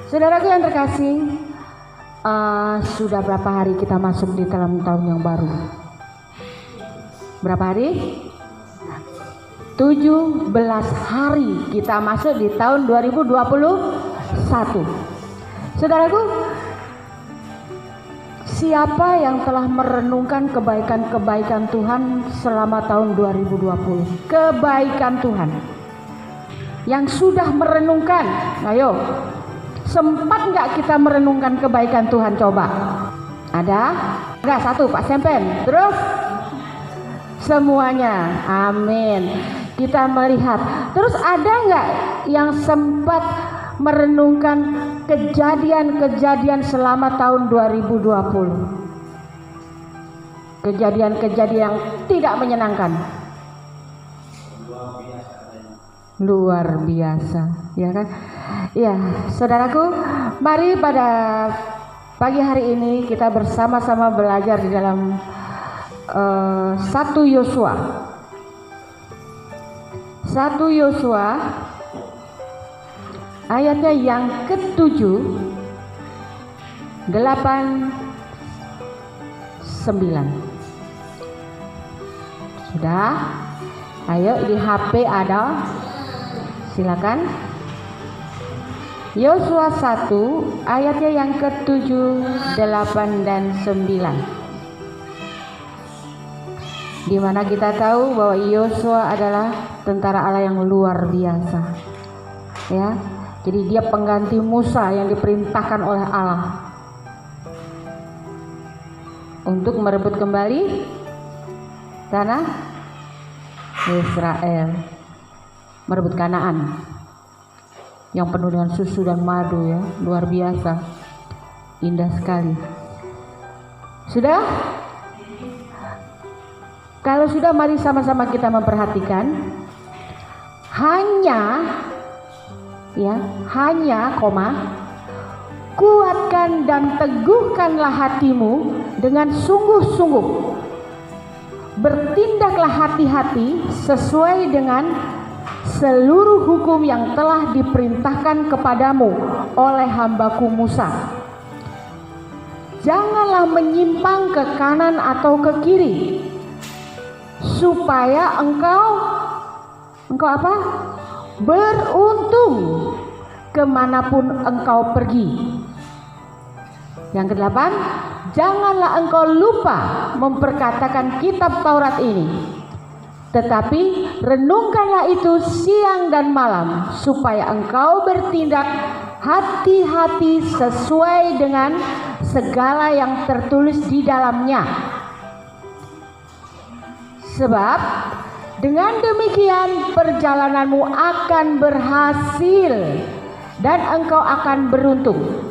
Saudaraku yang terkasih, sudah berapa hari kita masuk di dalam tahun yang baru? Berapa hari? 17 hari kita masuk di tahun 2021. Saudaraku, siapa yang telah merenungkan kebaikan-kebaikan Tuhan selama tahun 2020? Kebaikan Tuhan yang sudah merenungkan, ayo, sempat nggak kita merenungkan kebaikan Tuhan? Coba. Ada? Enggak, satu Pak Sempen. Terus semuanya, amin. Kita melihat. Terus ada nggak yang sempat merenungkan kejadian-kejadian selama tahun 2020? Kejadian-kejadian yang tidak menyenangkan. Luar biasa, ya kan? Ya, saudaraku, mari pada pagi hari ini kita bersama-sama belajar di dalam 1 Yosua. 1 Yosua ayatnya yang ke-7, 8, 9. Sudah? Ayo, di HP ada. Silakan. Yosua 1 ayatnya yang ke-7, 8 dan 9. Di mana kita tahu bahwa Yosua adalah tentara Allah yang luar biasa. Ya. Jadi dia pengganti Musa yang diperintahkan oleh Allah untuk merebut kembali tanah Israel, merebut Kanaan yang penuh dengan susu dan madu, ya, luar biasa, indah sekali. Sudah? Kalau sudah, mari sama-sama kita memperhatikan. Hanya, kuatkan dan teguhkanlah hatimu dengan sungguh-sungguh. Bertindaklah hati-hati sesuai dengan seluruh hukum yang telah diperintahkan kepadamu oleh hambaku Musa. Janganlah menyimpang ke kanan atau ke kiri, supaya engkau apa? Beruntung kemanapun engkau pergi. Yang ke-8, janganlah engkau lupa memperkatakan kitab Taurat ini, tetapi renungkanlah itu siang dan malam, supaya engkau bertindak hati-hati sesuai dengan segala yang tertulis di dalamnya. Sebab dengan demikian perjalananmu akan berhasil dan engkau akan beruntung.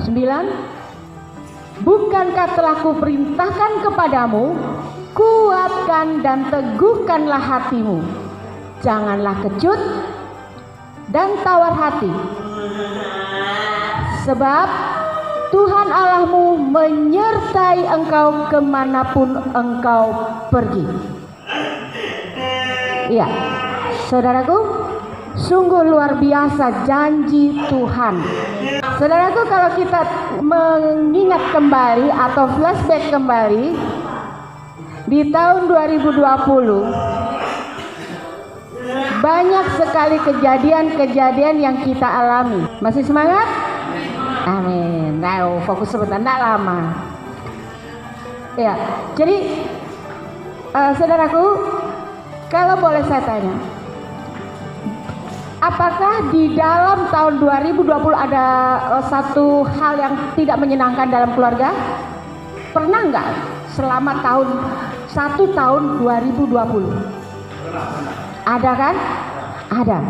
9. Bukankah telah kuperintahkan kepadamu, kuatkan dan teguhkanlah hatimu, janganlah kecut dan tawar hati, sebab Tuhan Allahmu menyertai engkau kemanapun engkau pergi. Iya, saudaraku, sungguh luar biasa janji Tuhan. Saudaraku, kalau kita mengingat kembali atau flashback kembali di tahun 2020, banyak sekali kejadian-kejadian yang kita alami. Masih semangat? Amin. Nah, fokus sebentar, tidak lama. Ya, jadi saudaraku, kalau boleh saya tanya, apakah di dalam tahun 2020 ada satu hal yang tidak menyenangkan dalam keluarga? Pernah nggak selama satu tahun 2020? Ada kan? Ada.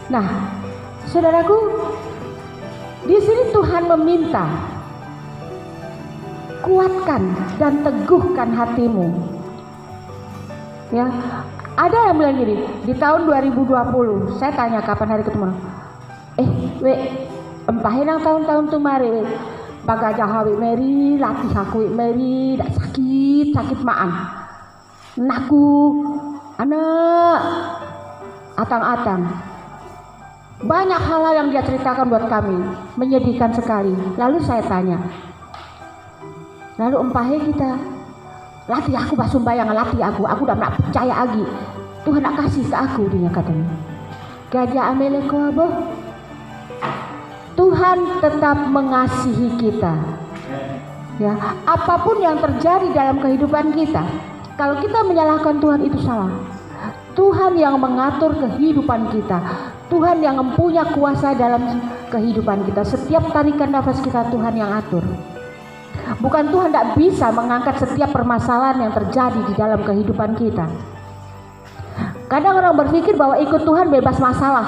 Nah, saudaraku, di sini Tuhan meminta, kuatkan dan teguhkan hatimu. Ya, ada yang bilang gini, di tahun 2020, saya tanya kapan hari ketemu. Empahin yang tahun-tahun tu mari, bagajah hawi meri, latih aku meri, dak sakit maan. Naku, anak, atang-atang. Banyak hal yang dia ceritakan buat kami, menyedihkan sekali. Lalu saya tanya, lalu empahe kita, latih aku bah sumbayang, latih aku udah nak percaya lagi. Tuhan nak kasih ke aku, dia katanya. Gajah ameleko aboh. Tuhan tetap mengasihi kita. Ya, apapun yang terjadi dalam kehidupan kita, kalau kita menyalahkan Tuhan itu salah. Tuhan yang mengatur kehidupan kita, Tuhan yang mempunyai kuasa dalam kehidupan kita. Setiap tarikan nafas kita Tuhan yang atur. Bukan Tuhan tidak bisa mengangkat setiap permasalahan yang terjadi di dalam kehidupan kita. Kadang orang berpikir bahwa ikut Tuhan bebas masalah,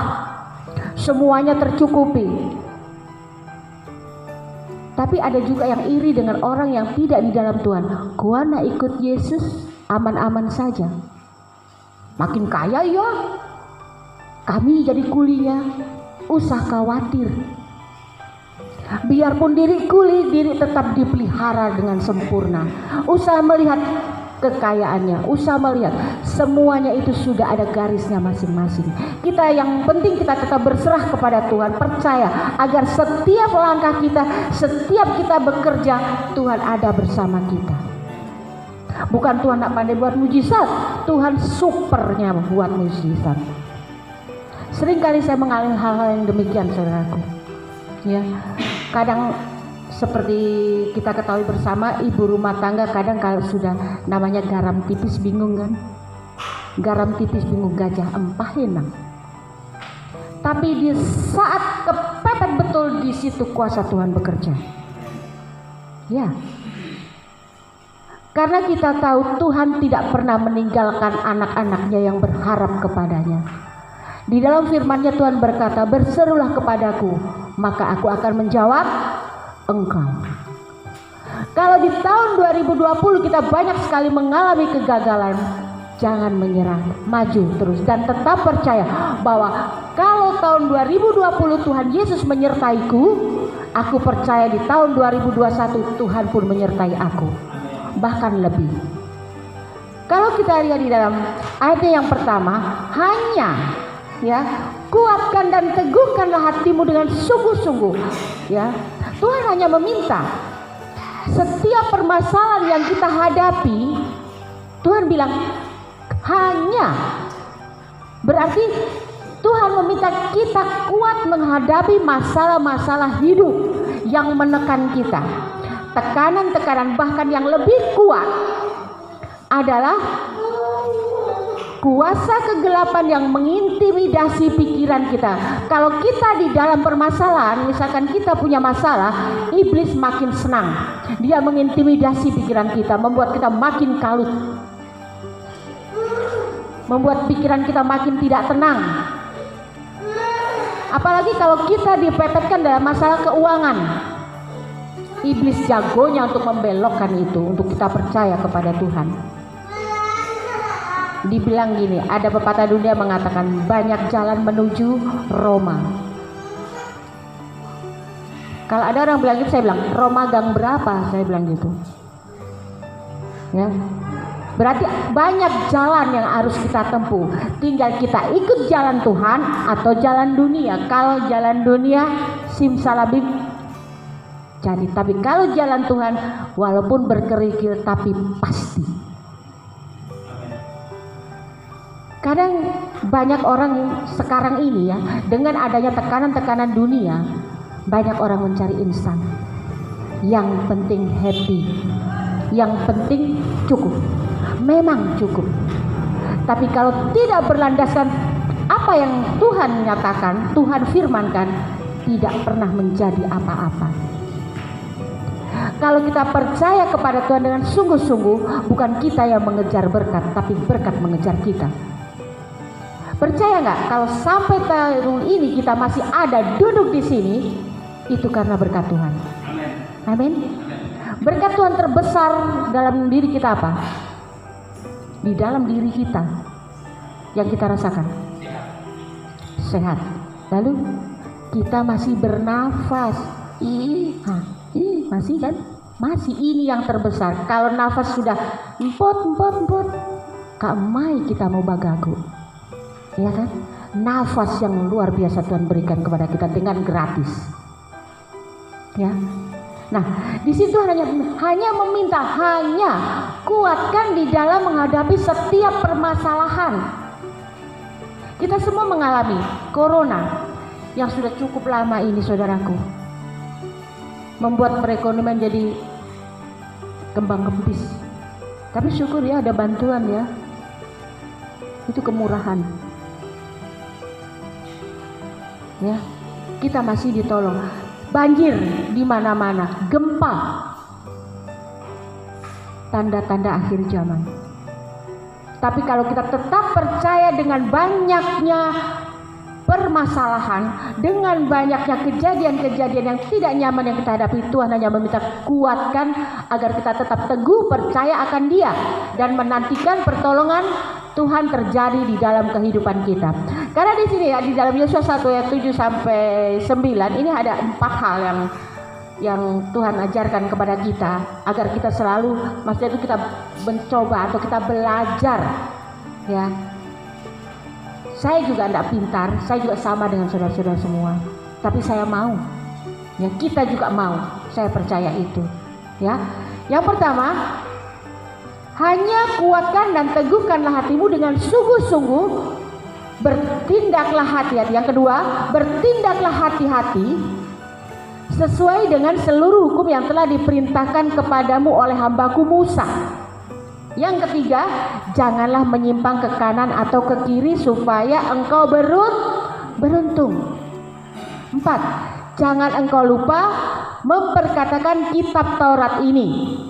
semuanya tercukupi. Tapi ada juga yang iri dengan orang yang tidak di dalam Tuhan. Kuana ikut Yesus aman-aman saja. Makin kaya ya, kami jadi kulinya, usah khawatir. Biarpun diri kuli, diri tetap dipelihara dengan sempurna. Usah melihat kekayaannya, usah melihat semuanya itu sudah ada garisnya masing-masing. Kita yang penting kita tetap berserah kepada Tuhan, percaya agar setiap langkah kita, setiap kita bekerja, Tuhan ada bersama kita. Bukan Tuhan nak pandai buat mujizat, Tuhan supernya buat mujizat. Seringkali saya mengalami hal-hal yang demikian, saudaraku. Ya, kadang seperti kita ketahui bersama, ibu rumah tangga kadang kalau sudah namanya garam tipis bingung kan? Garam tipis bingung gajah empah enak. Tapi di saat kepepet betul di situ kuasa Tuhan bekerja. Ya. Karena kita tahu Tuhan tidak pernah meninggalkan anak-anaknya yang berharap kepadanya. Di dalam firman-Nya Tuhan berkata, berserulah kepadaku, maka aku akan menjawab engkau. Kalau di tahun 2020 kita banyak sekali mengalami kegagalan, jangan menyerah, maju terus dan tetap percaya bahwa kalau tahun 2020 Tuhan Yesus menyertaiku, aku percaya di tahun 2021 Tuhan pun menyertai aku. Bahkan lebih. Kalau kita lihat di dalam ayatnya yang pertama, hanya ya kuatkan dan teguhkanlah hatimu dengan sungguh-sungguh. Ya, Tuhan hanya meminta setiap permasalahan yang kita hadapi, Tuhan bilang hanya, berarti Tuhan meminta kita kuat menghadapi masalah-masalah hidup yang menekan kita. Tekanan-tekanan bahkan yang lebih kuat adalah kuasa kegelapan yang mengintimidasi pikiran kita. Kalau kita di dalam permasalahan, misalkan kita punya masalah, iblis makin senang. Dia mengintimidasi pikiran kita, membuat kita makin kalut, membuat pikiran kita makin tidak tenang. Apalagi kalau kita dipepetkan dalam masalah keuangan. Iblis jagonya untuk membelokkan itu, untuk kita percaya kepada Tuhan. Dibilang gini, ada pepatah dunia mengatakan banyak jalan menuju Roma. Kalau ada orang bilang gitu, saya bilang Roma gang berapa? Saya bilang gitu. Ya, berarti banyak jalan yang harus kita tempuh. Tinggal kita ikut jalan Tuhan atau jalan dunia. Kalau jalan dunia simsalabim jadi, tapi kalau jalan Tuhan walaupun berkerikil tapi pasti. Kadang banyak orang sekarang ini ya, dengan adanya tekanan-tekanan dunia, banyak orang mencari instan. Yang penting happy, yang penting cukup. Memang cukup. Tapi kalau tidak berlandaskan apa yang Tuhan nyatakan, Tuhan firmankan, tidak pernah menjadi apa-apa. Kalau kita percaya kepada Tuhan dengan sungguh-sungguh, bukan kita yang mengejar berkat, tapi berkat mengejar kita. Percaya nggak? Kalau sampai tahun ini kita masih ada duduk di sini, itu karena berkat Tuhan. Amin. Berkat Tuhan terbesar dalam diri kita apa? Di dalam diri kita yang kita rasakan sehat. Lalu kita masih bernafas. Masih kan? Masih ini yang terbesar. Kalau nafas sudah empot, kak mai kita mau bagagu. Ya kan? nafas yang luar biasa Tuhan berikan kepada kita dengan gratis. Ya. Nah, di situ hanya meminta, hanya kuatkan di dalam menghadapi setiap permasalahan. Kita semua mengalami corona yang sudah cukup lama ini, saudaraku, membuat perekonomian jadi kembang kempis. Tapi syukur ya ada bantuan ya. Itu kemurahan. Ya, kita masih ditolong. Banjir di mana-mana, gempa, tanda-tanda akhir zaman. Tapi kalau kita tetap percaya dengan banyaknya permasalahan, dengan banyaknya kejadian-kejadian yang tidak nyaman yang kita hadapi, Tuhan hanya meminta kuatkan agar kita tetap teguh percaya akan Dia dan menantikan pertolongan Tuhan terjadi di dalam kehidupan kita. Karena di sini ya, di dalam Yosua 1 ayat 7 sampai 9 ini ada 4 hal yang Tuhan ajarkan kepada kita agar kita selalu, maksudnya itu kita mencoba atau kita belajar ya. Saya juga tidak pintar, saya juga sama dengan saudara-saudara semua. Tapi saya mau, ya kita juga mau. Saya percaya itu. Ya, yang pertama, hanya kuatkan dan teguhkanlah hatimu dengan sungguh-sungguh, bertindaklah hati-hati. Yang kedua, bertindaklah hati-hati sesuai dengan seluruh hukum yang telah diperintahkan kepadamu oleh hambaku Musa. Yang ketiga, janganlah menyimpang ke kanan atau ke kiri supaya engkau beruntung. 4. Jangan engkau lupa memperkatakan kitab Taurat ini,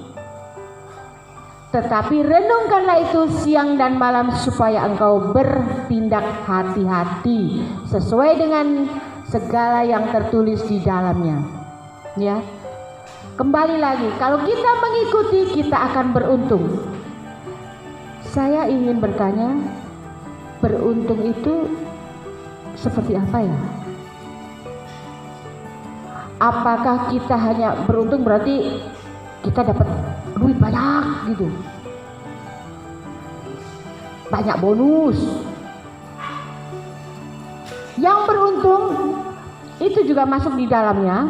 tetapi renungkanlah itu siang dan malam supaya engkau bertindak hati-hati sesuai dengan segala yang tertulis di dalamnya. Ya. Kembali lagi, kalau kita mengikuti, kita akan beruntung. Saya ingin bertanya, beruntung itu seperti apa ya? Apakah kita hanya beruntung berarti kita dapat duit banyak gitu? Banyak bonus. Yang beruntung itu juga masuk di dalamnya.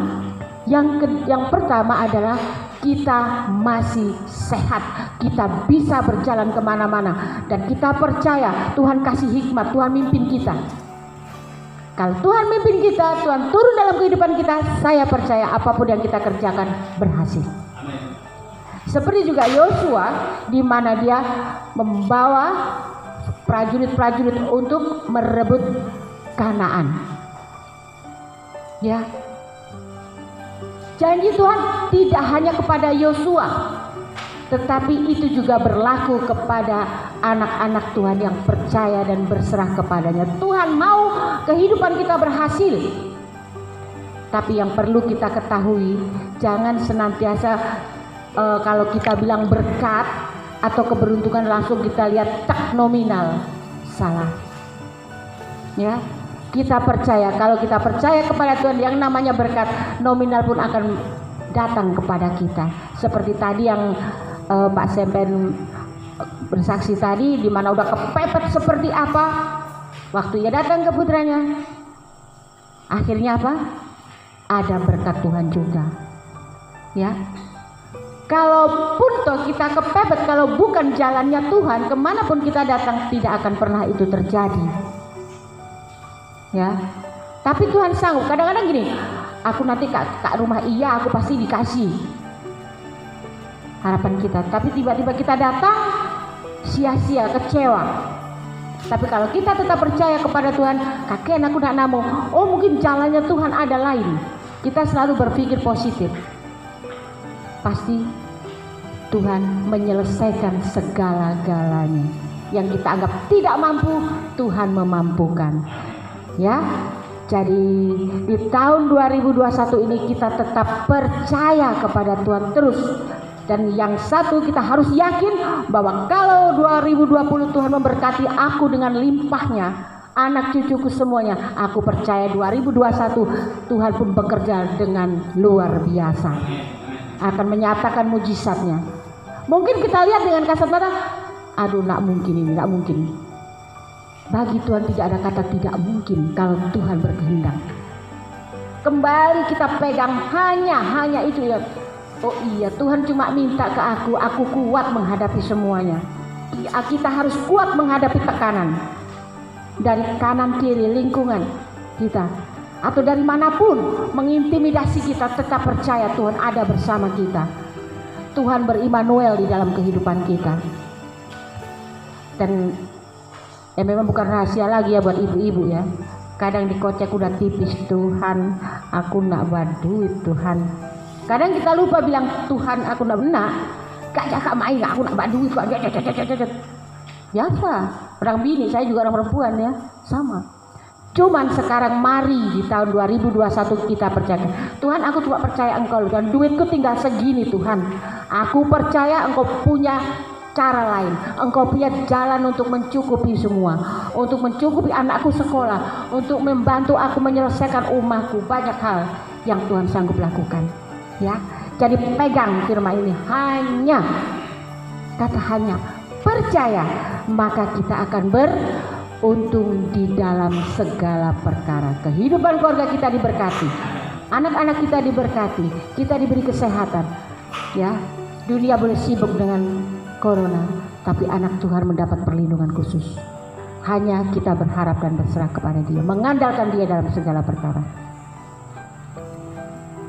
Yang pertama adalah kita masih sehat, kita bisa berjalan kemana-mana, dan kita percaya Tuhan kasih hikmat, Tuhan mimpin kita. Kalau Tuhan mimpin kita, Tuhan turun dalam kehidupan kita, saya percaya apapun yang kita kerjakan berhasil. Seperti juga Yosua, di mana dia membawa prajurit-prajurit untuk merebut Kanaan. Ya. Janji Tuhan tidak hanya kepada Yosua, tetapi itu juga berlaku kepada anak-anak Tuhan yang percaya dan berserah kepadanya. Tuhan mau kehidupan kita berhasil. Tapi yang perlu kita ketahui, jangan senantiasa kalau kita bilang berkat atau keberuntungan langsung kita lihat tak nominal. Salah. Ya. Kita percaya, kalau kita percaya kepada Tuhan, yang namanya berkat nominal pun akan datang kepada kita. Seperti tadi yang Pak Sempen bersaksi tadi, di mana udah kepepet seperti apa, waktu ia datang ke putranya, akhirnya apa? Ada berkat Tuhan juga. Ya, kalaupun toh kita kepepet, kalau bukan jalannya Tuhan, kemanapun kita datang tidak akan pernah itu terjadi. Ya, tapi Tuhan sanggup. Kadang-kadang gini, aku nanti kak rumah iya, aku pasti dikasih. Harapan kita, tapi tiba-tiba kita datang sia-sia, kecewa. Tapi kalau kita tetap percaya kepada Tuhan, kakek aku nak namo, oh mungkin jalannya Tuhan ada lain. Kita selalu berpikir positif. Pasti Tuhan menyelesaikan segala-galanya. Yang kita anggap tidak mampu, Tuhan memampukan. Ya, jadi di tahun 2021 ini kita tetap percaya kepada Tuhan terus. Dan yang satu, kita harus yakin bahwa kalau 2020 Tuhan memberkati aku dengan limpahnya, anak cucuku semuanya, aku percaya 2021 Tuhan pun bekerja dengan luar biasa, akan menyatakan mujizatnya. Mungkin kita lihat dengan kasat mata, aduh nak mungkin ini, nak mungkin. Bagi Tuhan tidak ada kata tidak mungkin kalau Tuhan berkehendak. Kembali kita pegang hanya itu ya. Oh iya, Tuhan cuma minta ke aku kuat menghadapi semuanya. Kita harus kuat menghadapi tekanan dari kanan kiri lingkungan kita atau dari manapun mengintimidasi kita. Tetap percaya Tuhan ada bersama kita. Tuhan ber-Immanuel di dalam kehidupan kita. Dan ya memang bukan rahasia lagi ya buat ibu-ibu ya. Kadang dikocek udah tipis, Tuhan aku nak duit Tuhan. Kadang kita lupa bilang Tuhan aku nak benak. Gak main aku nak duit kok. Biasa. Orang bini, saya juga orang perempuan ya. Sama. Cuman sekarang mari di tahun 2021 kita percaya. Tuhan aku cuma percaya Engkau Tuhan. Duitku tinggal segini Tuhan. Aku percaya Engkau punya cara lain. Engkau punya jalan untuk mencukupi semua, untuk mencukupi anakku sekolah, untuk membantu aku menyelesaikan rumahku. Banyak hal yang Tuhan sanggup lakukan ya. Jadi pegang firman ini, hanya kata hanya percaya, maka kita akan beruntung di dalam segala perkara. Kehidupan keluarga kita diberkati, anak-anak kita diberkati, kita diberi kesehatan ya. Dunia boleh sibuk dengan corona, tapi anak Tuhan mendapat perlindungan khusus. Hanya kita berharap dan berserah kepada Dia, mengandalkan Dia dalam segala perkara.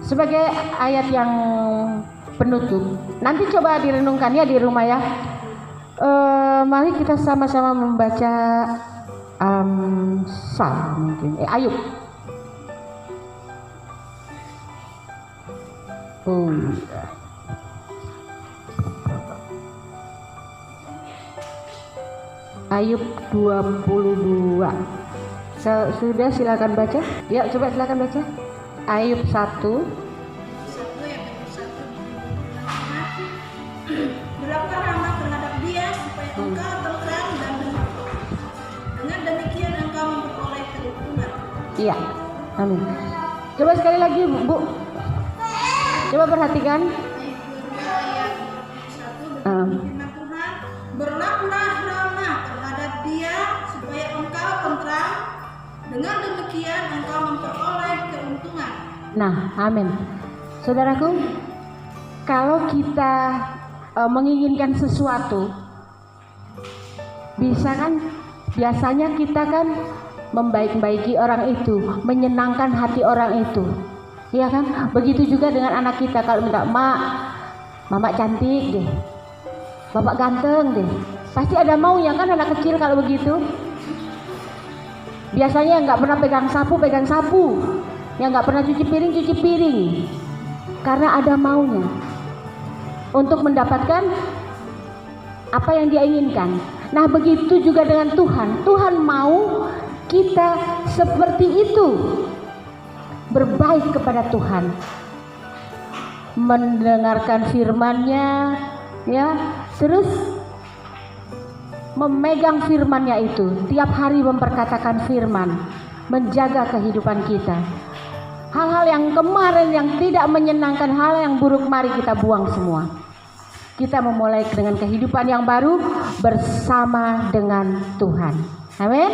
Sebagai ayat yang penutup, nanti coba direnungkan ya di rumah ya. Mari kita sama-sama membaca Amsal mungkin, Ayub. Oh ya. Ayub 22. Sudah silakan baca. Ya, coba silakan baca. Ayub 1. Berlakukan rahmat terhadap dia supaya engkau tentram dan benar. Dengan demikian engkau memperoleh keuntungan. Iya. Amin. Coba sekali lagi, Bu. Coba perhatikan. Ayat 1 firman Tuhan, berlakulah rahmat terhadap dia supaya engkau tentram. Dengan demikian engkau memperoleh keuntungan. Nah, amin. Saudaraku, kalau kita menginginkan sesuatu, biasanya kita kan membaik-baiki orang itu, menyenangkan hati orang itu, ya kan? Begitu juga dengan anak kita, kalau minta mama cantik deh, bapak ganteng deh, pasti ada maunya kan anak kecil kalau begitu. Biasanya nggak pernah pegang sapu, yang nggak pernah cuci piring, karena ada maunya untuk mendapatkan apa yang dia inginkan. Nah, begitu juga dengan Tuhan. Tuhan mau kita seperti itu, berbaik kepada Tuhan, mendengarkan firman-Nya, ya, terus memegang firman-Nya itu, tiap hari memperkatakan firman, menjaga kehidupan kita. Hal-hal yang kemarin yang tidak menyenangkan, hal yang buruk, mari kita buang semua. Kita memulai dengan kehidupan yang baru bersama dengan Tuhan. Amin.